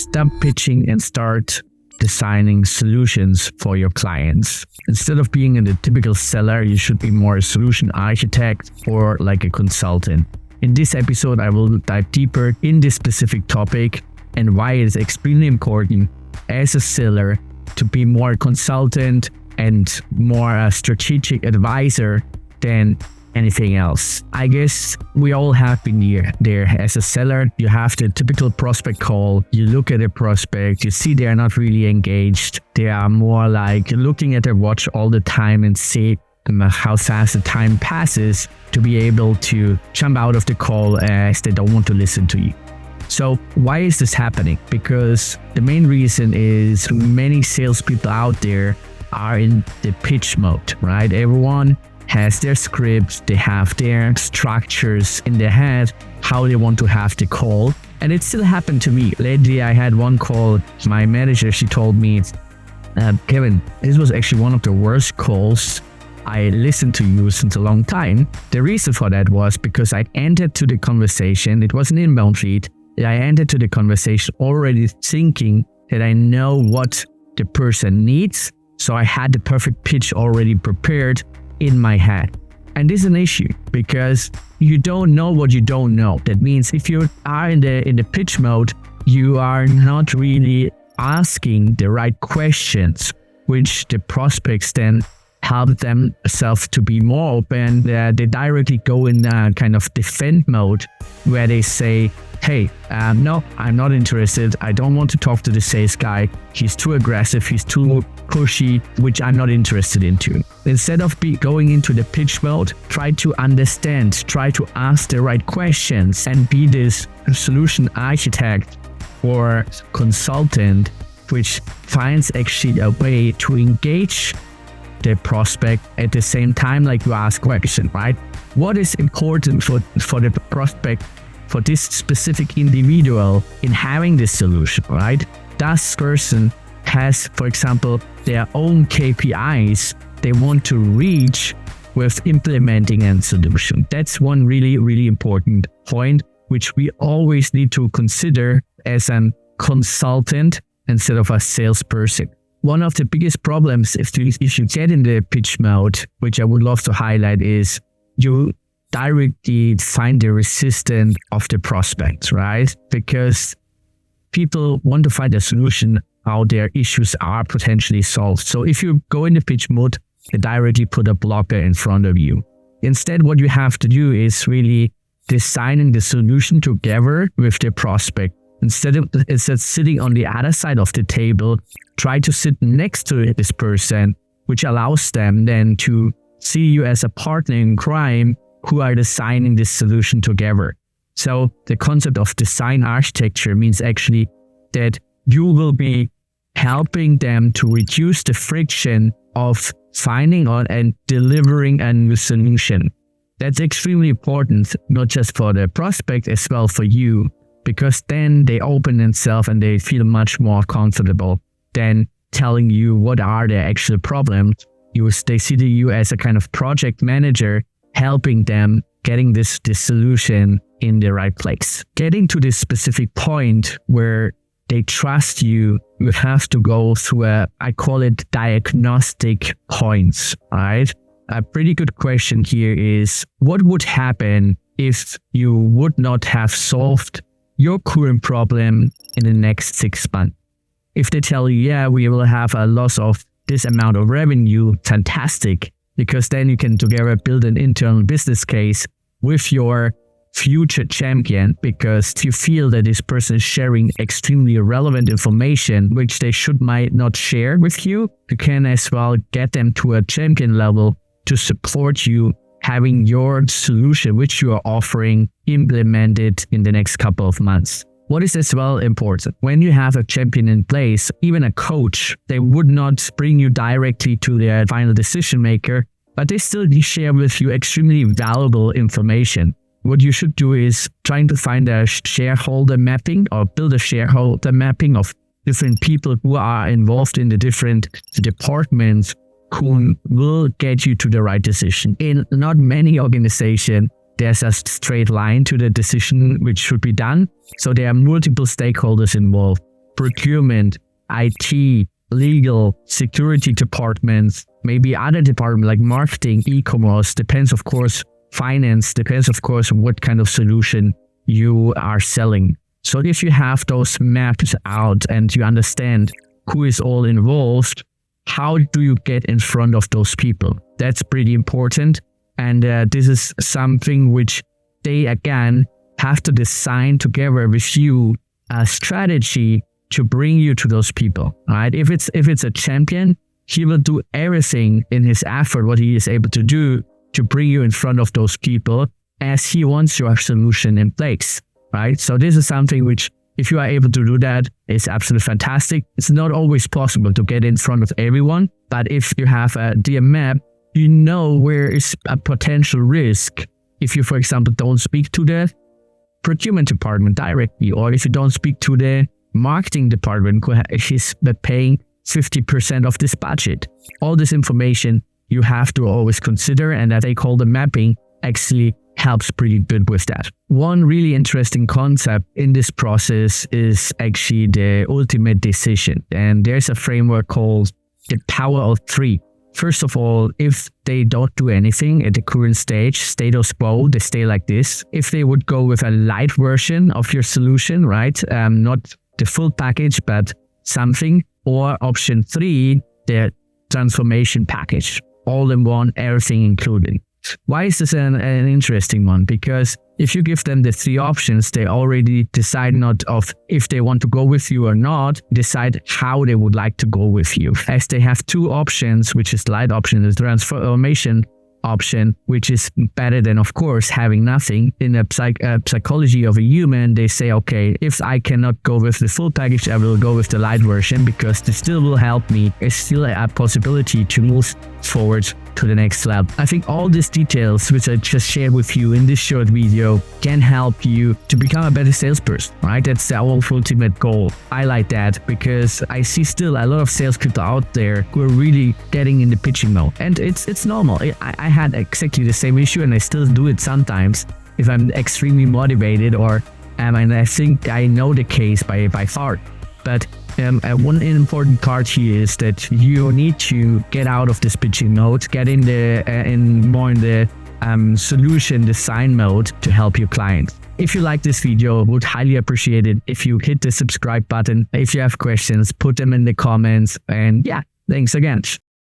Stop pitching and start designing solutions for your clients. Instead of being a typical seller, you should be more a solution architect or like a consultant. In this episode, I will dive deeper in this specific topic and why it is extremely important as a seller to be more a consultant and more a strategic advisor than anything else. I guess we all have been there. As a seller, you have the typical prospect call. You look at a prospect, you see they are not really engaged. They are more like looking at their watch all the time and see how fast the time passes to be able to jump out of the call as they don't want to listen to you. So why is this happening? Because the main reason is many salespeople out there are in the pitch mode, right? Everyone has their scripts, they have their structures in their head, how they want to have the call. And it still happened to me. Lately, I had one call. My manager, she told me, Kevin, this was actually one of the worst calls I listened to you since a long time. The reason for that was because I entered to the conversation. It was an inbound lead. I entered to the conversation already thinking that I know what the person needs. So I had the perfect pitch already prepared in my head. And this is an issue because you don't know what you don't know. That means if you are in the pitch mode, you are not really asking the right questions, which the prospects then help themselves to be more open. They directly go in a kind of defend mode where they say, hey, no, I'm not interested. I don't want to talk to the sales guy. He's too aggressive. He's too pushy, which I'm not interested into. Instead of going into the pitch mode, try to understand, try to ask the right questions and be this solution architect or consultant, which finds actually a way to engage the prospect at the same time like you ask questions, right? What is important for the prospect, for this specific individual in having this solution, right? That person has, for example, their own KPIs they want to reach with implementing a solution. That's one really, really important point, which we always need to consider as a consultant instead of a salesperson. One of the biggest problems if you get in the pitch mode, which I would love to highlight, is you directly find the resistance of the prospects, right? Because people want to find a solution how their issues are potentially solved. So if you go in the pitch mode, they directly put a blocker in front of you. Instead, what you have to do is really designing the solution together with the prospect. Instead of sitting on the other side of the table, try to sit next to this person, which allows them then to see you as a partner in crime who are designing this solution together. So the concept of design architecture means actually that you will be helping them to reduce the friction of finding out and delivering a new solution. That's extremely important, not just for the prospect, as well for you, because then they open themselves and they feel much more comfortable than telling you what are their actual problems. They see you as a kind of project manager, helping them getting this solution in the right place. Getting to this specific point where they trust you, you have to go through I call it diagnostic points, right? A pretty good question here is, what would happen if you would not have solved your current problem in the next 6 months? If they tell you, yeah, we will have a loss of this amount of revenue, fantastic, because then you can together build an internal business case with your future champion, because you feel that this person is sharing extremely relevant information, which they might not share with you. You can as well get them to a champion level to support you having your solution, which you are offering, implemented in the next couple of months. What is as well important? When you have a champion in place, even a coach, they would not bring you directly to their final decision maker, but they still share with you extremely valuable information. What you should do is trying to find a shareholder mapping or build a shareholder mapping of different people who are involved in the different departments who will get you to the right decision. In not many organizations, there's a straight line to the decision which should be done. So there are multiple stakeholders involved. procurement, IT, legal, security departments, maybe other departments like marketing, e-commerce, depends of course, finance, depends of course what kind of solution you are selling. So if you have those maps out and you understand who is all involved, how do you get in front of those people? That's pretty important. And this is something which they again have to design together with you a strategy to bring you to those people, right? If it's a champion, he will do everything in his effort, what he is able to do to bring you in front of those people as he wants your solution in place, right? So this is something which, if you are able to do that, is absolutely fantastic. It's not always possible to get in front of everyone, but if you have a DM map, you know where is a potential risk. If you, for example, don't speak to the procurement department directly, or if you don't speak to the marketing department who is paying 50% of this budget. All this information you have to always consider, and that they call the mapping actually helps pretty good with that. One really interesting concept in this process is actually the ultimate decision. And there's a framework called the power of three. First of all, if they don't do anything at the current stage, status quo, they stay like this. If they would go with a light version of your solution, right? Not the full package, but something. Or option 3, the transformation package. All in one, everything included. Why is this an interesting one? Because if you give them the 3 options, they already decide not of if they want to go with you or not, decide how they would like to go with you. As they have 2 options, which is light option, the transformation option, which is better than, of course, having nothing. In the psychology of a human, they say, okay, if I cannot go with the full package, I will go with the light version because this still will help me. It's still a possibility to move forward to the next level. I think all these details, which I just shared with you in this short video, can help you to become a better salesperson, right? That's our ultimate goal. I like that because I see still a lot of salespeople out there who are really getting in the pitching mode. And it's normal. I had exactly the same issue and I still do it sometimes if I'm extremely motivated or and I think I know the case by far. But one important part here is that you need to get out of this pitching mode, get in the solution design mode to help your clients. If you like this video, I would highly appreciate it if you hit the subscribe button. If you have questions, put them in the comments. And yeah, thanks again.